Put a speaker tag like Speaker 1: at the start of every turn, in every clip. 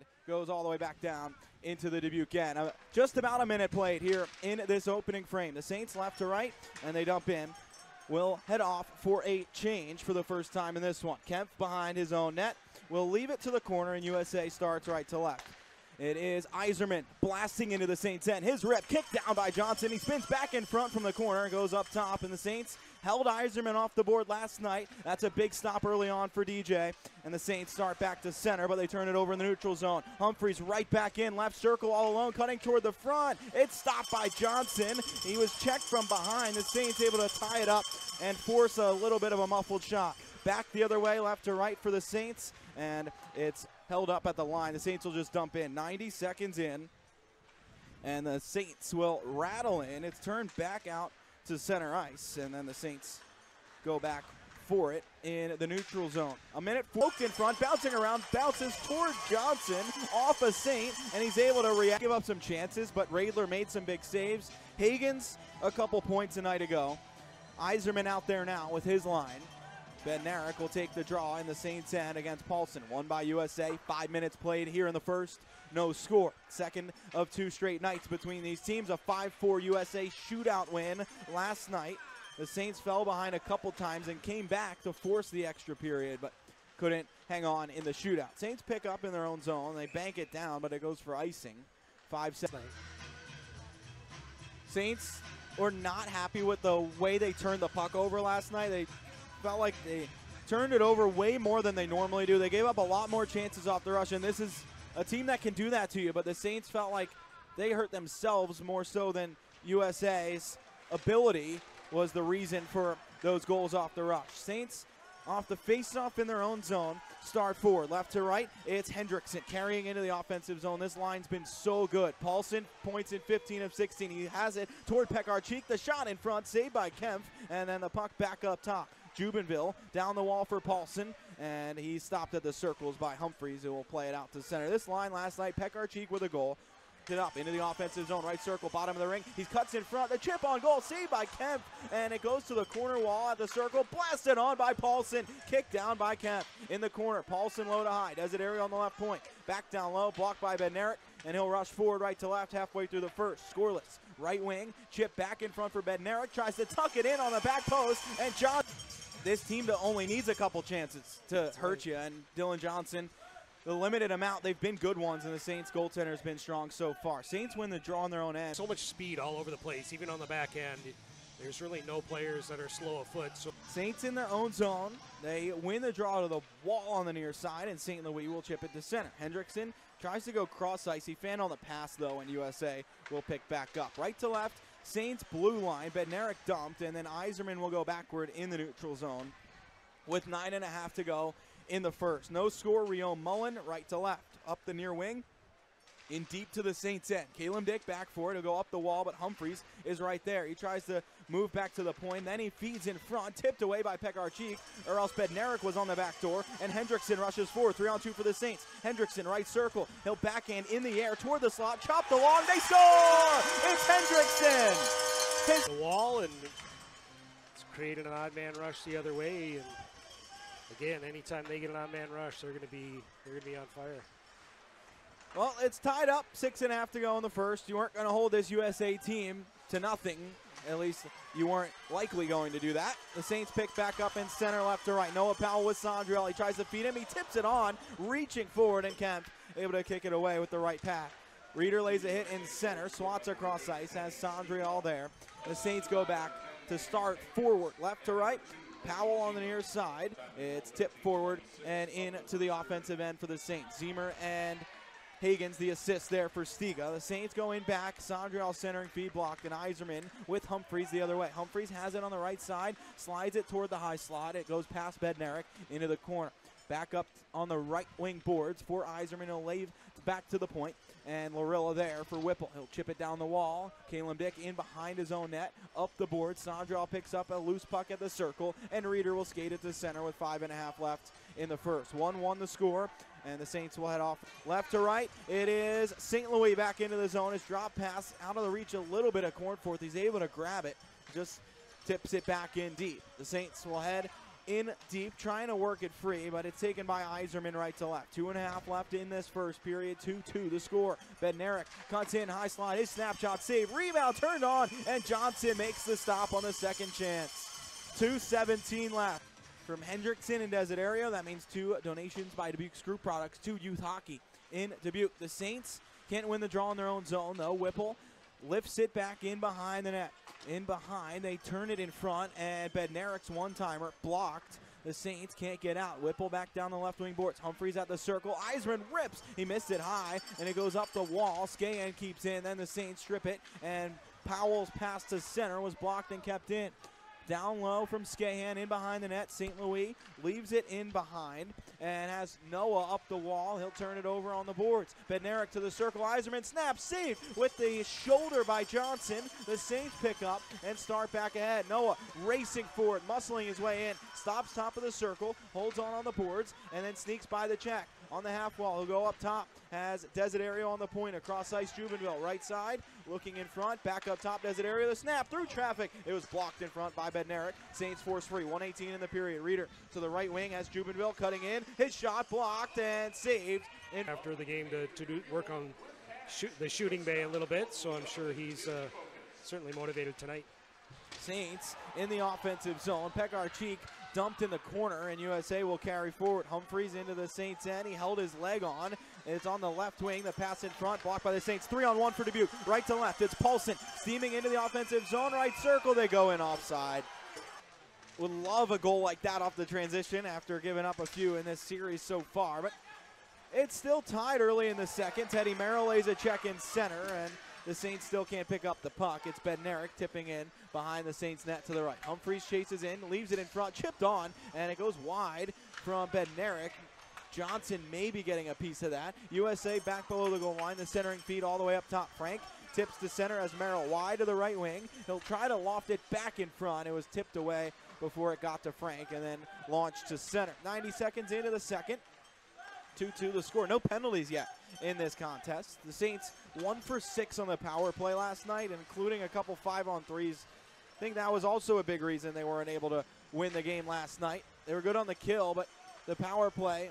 Speaker 1: and goes all the way back down into the Dubuque end. Just about a minute played here in this opening frame. The Saints left to right, and they dump in. Will head off for a change for the first time in this one. Kemp behind his own net. Will leave it to the corner, and USA starts right to left. It is Eiserman blasting into the Saints end. His rip kicked down by Johnson. He spins back in front from the corner and goes up top, and the Saints held Eiserman off the board last night. That's a big stop early on for DJ, and the Saints start back to center, but they turn it over in the neutral zone. Humphries right back in, left circle all alone, cutting toward the front. It's stopped by Johnson. He was checked from behind. The Saints able to tie it up and force a little bit of a muffled shot. Back the other way, left to right for the Saints, and it's held up at the line. The Saints will just dump in. 90 seconds in, and the Saints will rattle in. It's turned back out to center ice, and then the Saints go back for it in the neutral zone. A minute, poked in front, bouncing around, bounces toward Johnson, off a Saint, and he's able to react, give up some chances, but Radler made some big saves. Hagens, a couple points a night ago. Eiserman out there now with his line. Bednarik will take the draw in the Saints end against Paulson. Won by USA. 5 minutes played here in the first. No score. Second of two straight nights between these teams. A 5-4 USA shootout win last night. The Saints fell behind a couple times and came back to force the extra period, but couldn't hang on in the shootout. Saints pick up in their own zone. They bank it down, but it goes for icing. 5 seconds. Saints were not happy with the way they turned the puck over last night. They felt like they turned it over way more than they normally do. They gave up a lot more chances off the rush, and this is a team that can do that to you, but the Saints felt like they hurt themselves more so than USA's ability was the reason for those goals off the rush. Saints off the face-off in their own zone, start forward, left to right. It's Hendrickson carrying into the offensive zone. This line's been so good. Paulson points in 15 of 16. He has it toward Pekarcik. The shot in front, saved by Kemp, and then the puck back up top. Jubenville down the wall for Paulson, and he's stopped at the circles by Humphries, who will play it out to center. This line last night, Pekarcik with a goal. It up into the offensive zone, right circle, bottom of the ring. He cuts in front, the chip on goal, saved by Kemp, and it goes to the corner wall at the circle, blasted on by Paulson, kicked down by Kemp. In the corner, Paulson low to high, does it area on the left point. Back down low, blocked by Bednarik, and he'll rush forward right to left halfway through the first. Scoreless, right wing, chip back in front for Bednarik, tries to tuck it in on the back post, and John. This team only needs a couple chances to hurt you, and Dylan Johnson, the limited amount, they've been good ones, and the Saints goaltender has been strong so far. Saints win the draw on their own end.
Speaker 2: So much speed all over the place, even on the back end. There's really no players that are slow of foot. So
Speaker 1: Saints in their own zone. They win the draw to the wall on the near side, and St. Louis will chip it to center. Hendrickson tries to go cross ice. He fanned on the pass, though, and USA will pick back up. Right to left, Saints blue line. Bednarik dumped, and then Eiserman will go backward in the neutral zone with 9.5 to go in the first. No score, Rio Mullen right to left. Up the near wing, in deep to the Saints end. Caleb Dick back for it. He'll go up the wall, but Humphries is right there. He tries to move back to the point. Then he feeds in front, tipped away by Pekarcik, or else Bednarik was on the back door, and Hendrickson rushes forward. 3-on-2 for the Saints. Hendrickson, right circle. He'll backhand in the air toward the slot, chopped along. They score! It's Hendrickson!
Speaker 2: The wall, and it's created an odd man rush the other way, and again, anytime they get an odd man rush, they're going to be on fire.
Speaker 1: Well, it's tied up, 6.5 to go in the first. You weren't going to hold this USA team to nothing. At least you weren't likely going to do that. The Saints pick back up in center, left to right. Noah Powell with Sondriel. He tries to feed him. He tips it on, reaching forward, and Kemp able to kick it away with the right pass. Reeder lays a hit in center, swats across ice, has Sondriel there. The Saints go back to start forward, left to right. Powell on the near side. It's tipped forward and into the offensive end for the Saints. Zemer and Hagens, the assist there for Stiga. The Saints going back. Sondriel centering feed blocked, and Eiserman with Humphries the other way. Humphries has it on the right side, slides it toward the high slot. It goes past Bednarik into the corner. Back up on the right wing boards for Eiserman. He'll lay back to the point, and Lorilla there for Whipple. He'll chip it down the wall. Caleb Dick in behind his own net, up the board. Sondriel picks up a loose puck at the circle, and Reeder will skate it to center with 5.5 left in the first. 1-1 the score, and the Saints will head off left to right. It is St. Louis back into the zone. His drop pass out of the reach a little bit of Cornforth. He's able to grab it, just tips it back in deep. The Saints will head in deep, trying to work it free, but it's taken by Eiserman right to left. 2.5 left in this first period, 2-2 the score. Bednarik cuts in, high slide, his snapshot save, rebound turned on, and Johnson makes the stop on the second chance. 2:17 left. From Hendrickson in Desiderio, that means 2 donations by Dubuque's group products to youth hockey in Dubuque. The Saints can't win the draw in their own zone, though. Whipple lifts it back in behind the net. In behind, they turn it in front, and Bednarik's one-timer blocked. The Saints can't get out. Whipple back down the left wing boards. Humphreys at the circle. Eiserman rips. He missed it high, and it goes up the wall. Skahan keeps in. Then the Saints strip it, and Powell's pass to center was blocked and kept in. Down low from Skahan in behind the net. St. Louis leaves it in behind and has Noah up the wall. He'll turn it over on the boards. Bednarik to the circle. Eiserman snap, saved with the shoulder by Johnson. The Saints pick up and start back ahead. Noah racing forward, muscling his way in. Stops top of the circle, holds on the boards, and then sneaks by the check. On the half wall, he'll go up top. Has Desiderio on the point, across ice, Jubenville, right side, looking in front, back up top, Desiderio, the snap through traffic. It was blocked in front by Bednarik. Saints force free, 1:18 in the period. Reeder to the right wing, has Jubenville cutting in. His shot blocked and saved.
Speaker 2: After the game to work on the shooting bay a little bit, so I'm sure he's certainly motivated tonight.
Speaker 1: Saints in the offensive zone. Pekarcik dumped in the corner, and USA will carry forward. Humphreys into the Saints end. He held his leg on. It's on the left wing. The pass in front, blocked by the Saints. 3-on-1 for Dubuque. Right to left. It's Paulson steaming into the offensive zone. Right circle. They go in offside. Would love a goal like that off the transition after giving up a few in this series so far. But it's still tied early in the second. Teddy Merrill lays a check in center, and the Saints still can't pick up the puck. It's Bednarik tipping in behind the Saints net to the right. Humphreys chases in, leaves it in front, chipped on, and it goes wide from Bednarik. Johnson may be getting a piece of that. USA back below the goal line, the centering feed all the way up top. Frank tips to center as Merrill wide to the right wing. He'll try to loft it back in front. It was tipped away before it got to Frank and then launched to center. 90 seconds into the second. 2-2 the score. No penalties yet in this contest. The Saints 1 for 6 on the power play last night, including a couple 5-on-3s. I think that was also a big reason they weren't able to win the game last night. They were good on the kill, but the power play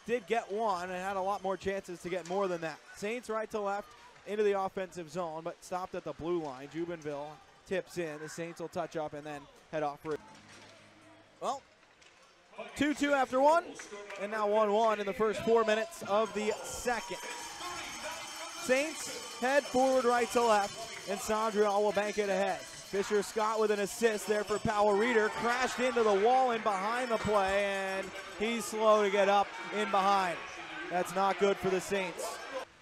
Speaker 1: did get one and had a lot more chances to get more than that. Saints right to left into the offensive zone, but stopped at the blue line. Jubenville tips in. The Saints will touch up and then head off for it. Well, 2-2 after one, and now 1-1 in the first 4 minutes of the second. Saints head forward right to left, and Sandrial will bank it ahead. Fisher Scott with an assist there for Powell. Reeder crashed into the wall in behind the play, and he's slow to get up in behind. That's not good for the Saints.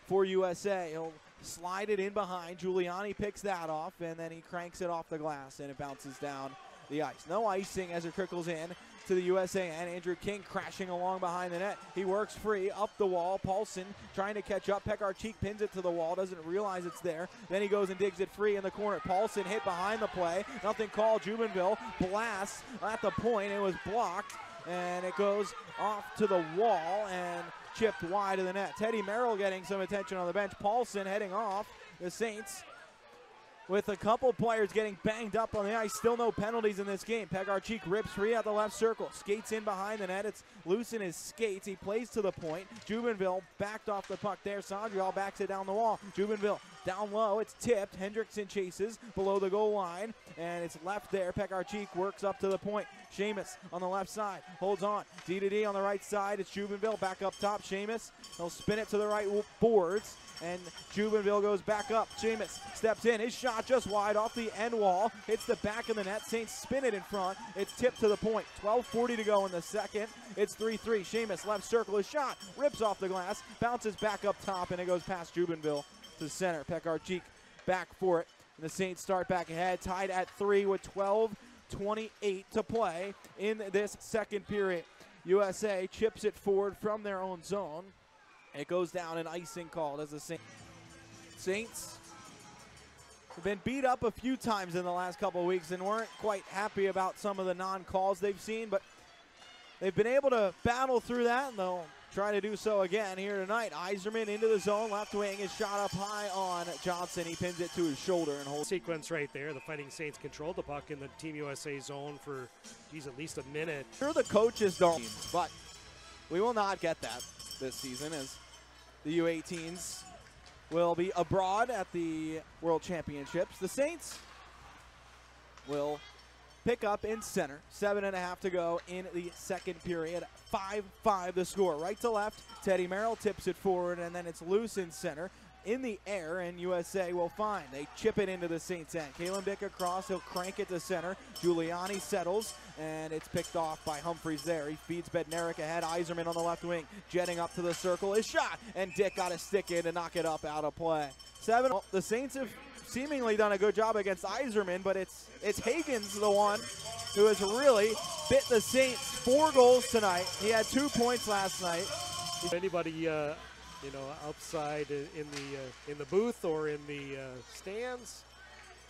Speaker 1: For USA, he'll slide it in behind. Giuliani picks that off, and then he cranks it off the glass, and it bounces down the ice. No icing as it trickles in to the USA end. Andrew King crashing along behind the net. He works free up the wall. Paulson trying to catch up. Pekarcik pins it to the wall, doesn't realize it's there. Then he goes and digs it free in the corner. Paulson hit behind the play. Nothing called. Jubenville blasts at the point. It was blocked, and it goes off to the wall and chipped wide of the net. Teddy Merrill getting some attention on the bench. Paulson heading off. The Saints with a couple players getting banged up on the ice. Still no penalties in this game. Pekarcik rips free at the left circle. Skates in behind the net. It's loose in his skates. He plays to the point. Jubenville backed off the puck there. Sandrial backs it down the wall. Jubenville down low. It's tipped. Hendrickson chases below the goal line, and it's left there. Pekarcik works up to the point. Seamus on the left side. Holds on. D-to-D on the right side. It's Jubenville back up top. Seamus. He'll spin it to the right boards, and Jubenville goes back up. Seamus steps in. His shot just wide off the end wall. Hits the back of the net. Saints spin it in front. It's tipped to the point. 12:40 to go in the second. It's 3-3. Seamus left circle. His shot rips off the glass. Bounces back up top, and it goes past Jubenville to center. Pekarcik back for it. And the Saints start back ahead. Tied at 3 with 12:28 to play in this second period. USA chips it forward from their own zone. It goes down, an icing called as the Saints have been beat up a few times in the last couple of weeks and weren't quite happy about some of the non-calls they've seen, but they've been able to battle through that, and they'll try to do so again here tonight. Eiserman into the zone, left wing is shot up high on Johnson. He pins it to his shoulder and holds.
Speaker 2: Sequence right there. The Fighting Saints controlled the puck in the Team USA zone for, at least a minute.
Speaker 1: Sure, the coaches don't, but we will not get that this season as the U18s will be abroad at the World Championships. The Saints will pick up in center. 7.5 to go in the second period. 5-5 the score. Right to left, Teddy Merrill tips it forward, and then it's loose in center. In the air, and USA will find. They chip it into the Saints end. Kamill Bednarik across, he'll crank it to center. Giuliani settles, and it's picked off by Humphries there. He feeds Bednarik ahead. Eiserman on the left wing, jetting up to the circle. His shot, and Dick got a stick in to knock it up out of play. Well, the Saints have seemingly done a good job against Eiserman, but it's Hagens, the one who has really bit the Saints. 4 goals tonight. He had 2 points last night.
Speaker 2: Anybody outside in the booth or in the stands,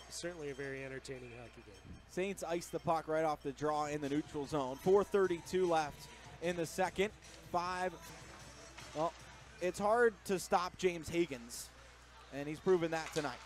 Speaker 2: certainly a very entertaining hockey game.
Speaker 1: Saints ice the puck right off the draw in the neutral zone. 4:32 left in the second. Well, it's hard to stop James Hagens, and he's proven that tonight.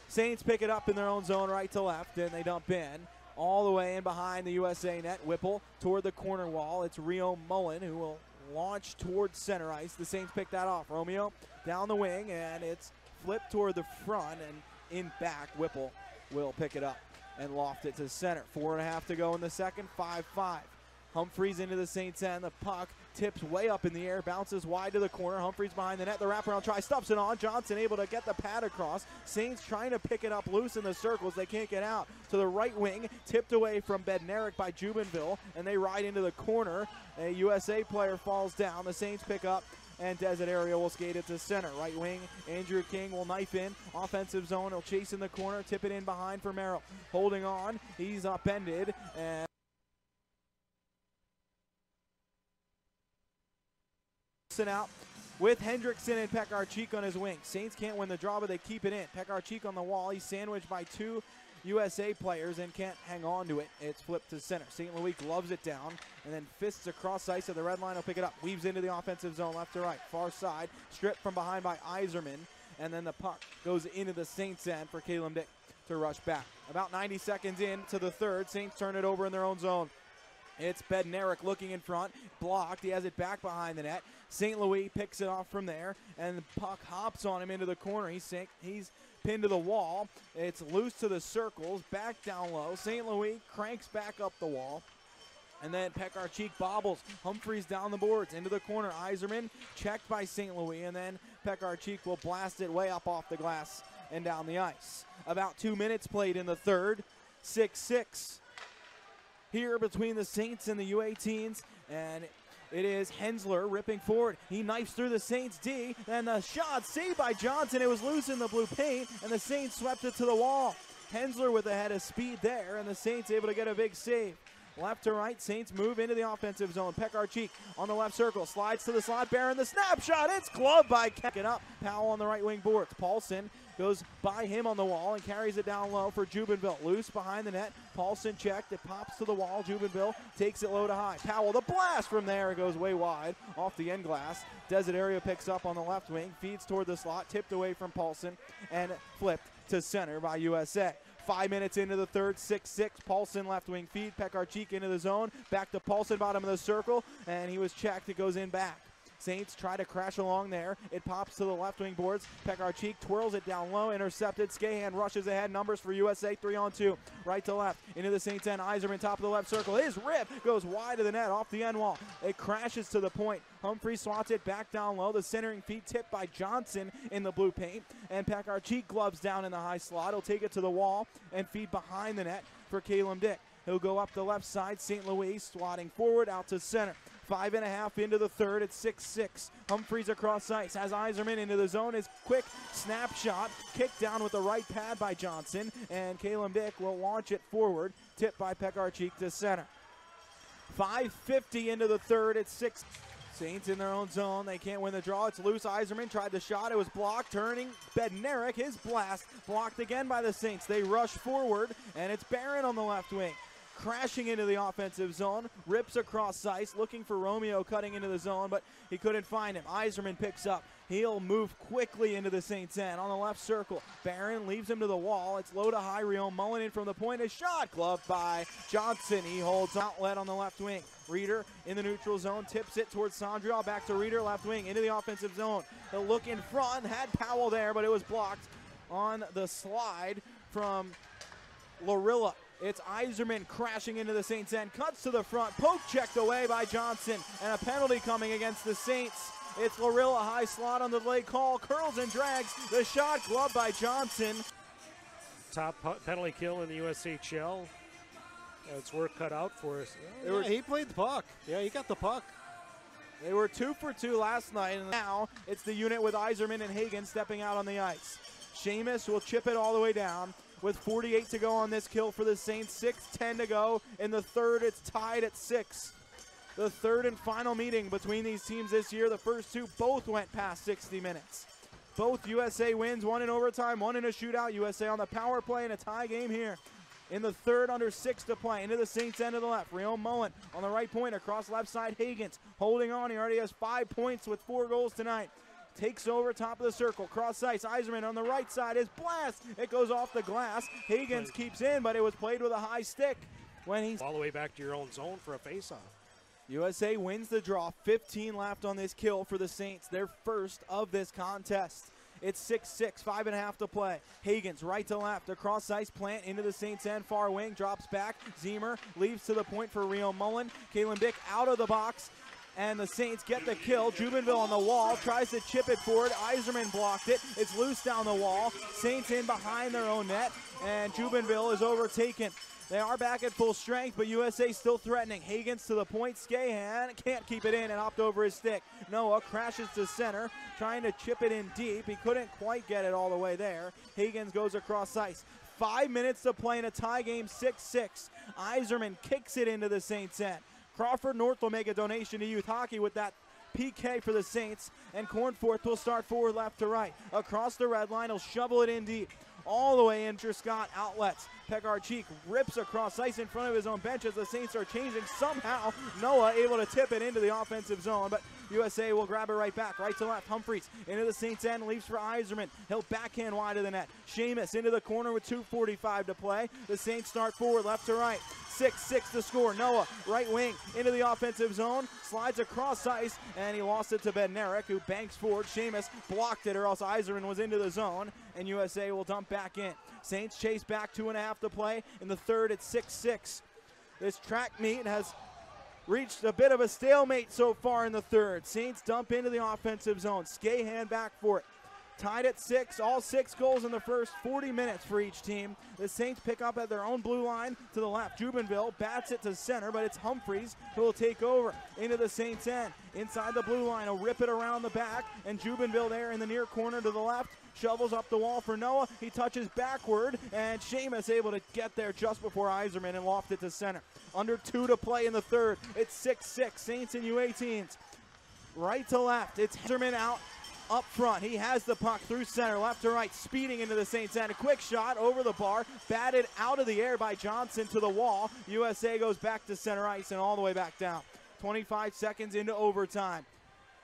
Speaker 1: Saints pick it up in their own zone right to left, and they dump in all the way in behind the USA net. Whipple toward the corner wall. It's Rio Mullen who will launch towards center ice. The Saints pick that off. Romeo down the wing, and it's flipped toward the front, and in back, Whipple will pick it up and loft it to center. 4.5 to go in the second. 5-5. Humphries into the Saints end. The puck tips way up in the air, bounces wide to the corner. Humphries behind the net. The wraparound try, stuffs it on. Johnson able to get the pad across. Saints trying to pick it up loose in the circles. They can't get out. To the right wing, tipped away from Bednarik by Jubenville, and they ride into the corner. A USA player falls down. The Saints pick up, and Desiderio will skate it to center. Right wing, Andrew King will knife in. Offensive zone, he'll chase in the corner, tip it in behind for Merrill. Holding on, he's upended, and out with Hendrickson and Pekarcik on his wing. Saints can't win the draw, but they keep it in. Pekarcik on the wall. He's sandwiched by 2 USA players and can't hang on to it. It's flipped to center. St. Louis gloves it down and then fists across ice at the red line. He'll pick it up. Weaves into the offensive zone left to right. Far side. Stripped from behind by Eiserman. And then the puck goes into the Saints end for Kamill Bednarik to rush back. About 90 seconds into the third. Saints turn it over in their own zone. It's Bednarik looking in front, blocked. He has it back behind the net. St. Louis picks it off from there, and the puck hops on him into the corner. He's pinned to the wall. It's loose to the circles, back down low. St. Louis cranks back up the wall, and then Pekarcik bobbles. Humphries down the boards into the corner. Eiserman checked by St. Louis, and then Pekarcik will blast it way up off the glass and down the ice. About 2 minutes played in the third. 6-6. Here between the Saints and the U18s, and it is Hensler ripping forward. He knifes through the Saints D, and the shot saved by Johnson. It was loose in the blue paint, and the Saints swept it to the wall. Hensler with a head of speed there, and the Saints able to get a big save. Left to right, Saints move into the offensive zone. Pekarcik on the left circle, slides to the slot. Barron, the snapshot, it's gloved by Kicking up. Powell on the right wing boards. Paulson goes by him on the wall and carries it down low for Jubenville. Loose behind the net. Paulson checked. It pops to the wall. Jubenville takes it low to high. Powell, the blast from there. It goes way wide off the end glass. Desiderio picks up on the left wing. Feeds toward the slot. Tipped away from Paulson and flipped to center by USA. 5 minutes into the third, 6-6. Paulson left wing feed. Pekarcik into the zone. Back to Paulson, bottom of the circle. And he was checked. It goes in back. Saints try to crash along there. It pops to the left wing boards. Pekarcik twirls it down low. Intercepted. Skahan rushes ahead. Numbers for USA. 3-on-2. Right to left. Into the Saints end. Eiserman top of the left circle. His rip goes wide of the net off the end wall. It crashes to the point. Humphries swats it back down low. The centering feed tipped by Johnson in the blue paint. And Pekarcik gloves down in the high slot. He'll take it to the wall and feed behind the net for Kamill Bednarik. He'll go up the left side. St. Louis swatting forward out to center. 5.5 into the third. It's 6-6. Humphries across ice. Has Eiserman into the zone. His quick snapshot. Kicked down with the right pad by Johnson. And Kamill Bednarik will launch it forward. Tipped by Pekarcik to center. 5:50 into the third. It's 6. Saints in their own zone. They can't win the draw. It's loose. Eiserman tried the shot. It was blocked. Turning Bednarik. His blast blocked again by the Saints. They rush forward, and it's Barron on the left wing. crashing into the offensive zone, rips across ice, looking for Romeo cutting into the zone, but he couldn't find him. Eiserman picks up. He'll move quickly into the Saints' end on the left circle. Barron leaves him to the wall. It's low to high. Rio Mullen in from the point. A shot gloved by Johnson. He holds outlet on the left wing. Reeder in the neutral zone, tips it towards Sandrial. Back to Reeder, left wing, into the offensive zone. He'll look in front, had Powell there, but it was blocked on the slide from Lorilla. It's Eiserman crashing into the Saints' end, cuts to the front, poke checked away by Johnson, and a penalty coming against the Saints. It's Lorilla, high slot on the delay call, curls and drags, the shot gloved by Johnson.
Speaker 2: Top penalty kill in the USHL. It's work cut out for us.
Speaker 3: Yeah, he played the puck. Yeah, he got the puck.
Speaker 1: They were 2 for 2 last night, and now it's the unit with Eiserman and Hagens stepping out on the ice. Seamus will chip it all the way down with 48 to go on this kill for the Saints. 6:10 to go in the third. It's tied at 6. The third and final meeting between these teams this year. The first two both went past 60 minutes. Both USA wins, one in overtime, one in a shootout. USA on the power play in a tie game here. In the third, under 6 to play, into the Saints end of the left. Rio Mullen on the right point, across left side, Hagens holding on. He already has 5 points with 4 goals tonight. Takes over top of the circle, cross ice. Eiserman on the right side, his blast. It goes off the glass. Hagens keeps in, but it was played with a high stick when he's
Speaker 2: all the way back to your own zone for a faceoff.
Speaker 1: USA wins the draw. 15 left on this kill for the Saints, their first of this contest. It's 6-6, 5.5 to play. Hagens right to left, across ice, plant into the Saints end, far wing, drops back. Zemer leaves to the point for Rio Mullen. Kalen Bick out of the box, and the Saints get the kill. Jubenville on the wall, tries to chip it forward. Eiserman blocked it. It's loose down the wall. Saints in behind their own net, and Jubenville is overtaken. They are back at full strength, but USA still threatening. Hagens to the point. Skahan can't keep it in and hopped over his stick. Noah crashes to center, trying to chip it in deep. He couldn't quite get it all the way there. Hagens goes across ice. 5 minutes to play in a tie game, 6-6. Eiserman kicks it into the Saints' end. Crawford North will make a donation to youth hockey with that PK for the Saints, and Cornforth will start forward left to right. Across the red line, he'll shovel it in deep. All the way in, Scott outlets. Pekarcik rips across ice in front of his own bench as the Saints are changing. Somehow, Noah able to tip it into the offensive zone, but USA will grab it right back. Right to left, Humphreys into the Saints end, leaves for Eiserman. He'll backhand wide of the net. Seamus into the corner with 2:45 to play. The Saints start forward left to right. 6-6 to score. Noah, right wing, into the offensive zone, slides across ice, and he lost it to Bednarik, who banks forward. Seamus blocked it, or else Eiserman was into the zone, and USA will dump back in. Saints chase back, 2.5 to play. In the third, it's 6-6. This track meet has reached a bit of a stalemate so far in the third. Saints dump into the offensive zone. Skahan back for it. Tied at 6, all 6 goals in the first 40 minutes for each team. The Saints pick up at their own blue line to the left. Jubenville bats it to center, but it's Humphreys who will take over into the Saints end. Inside the blue line, he'll rip it around the back, and Jubenville there in the near corner to the left. Shovels up the wall for Noah. He touches backward, and Seamus able to get there just before Eiserman and loft it to center. Under 2 to play in the third. It's 6-6, Saints and U18s. Right to left, it's Eiserman out up front. He has the puck through center, left to right, speeding into the Saints end. A quick shot over the bar, batted out of the air by Johnson to the wall. USA goes back to center ice and all the way back down. 25 seconds into overtime.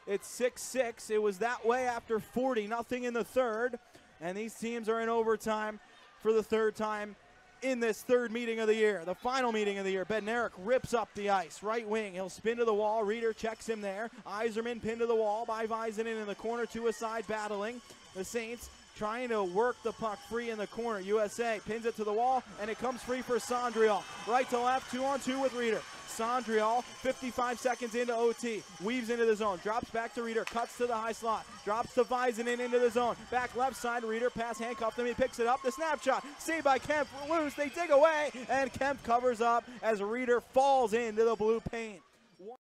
Speaker 1: It's 6-6. It was that way after 40, nothing in the third, and these teams are in overtime for the third time in this third meeting of the year, the final meeting of the year. Bednarik rips up the ice, right wing. He'll spin to the wall. Reeder checks him there. Eiserman pinned to the wall by Vizenen in the corner, to a side battling. The Saints trying to work the puck free in the corner. USA pins it to the wall, and it comes free for Sandrial. Right to left, 2-on-2 with Reeder. Sandrial, 55 seconds into OT, weaves into the zone, drops back to Reeder, cuts to the high slot, drops to Vizenen into the zone, back left side, Reeder, pass handcuffed him, he picks it up, the snapshot, saved by Kemp, loose, they dig away, and Kemp covers up as Reeder falls into the blue paint.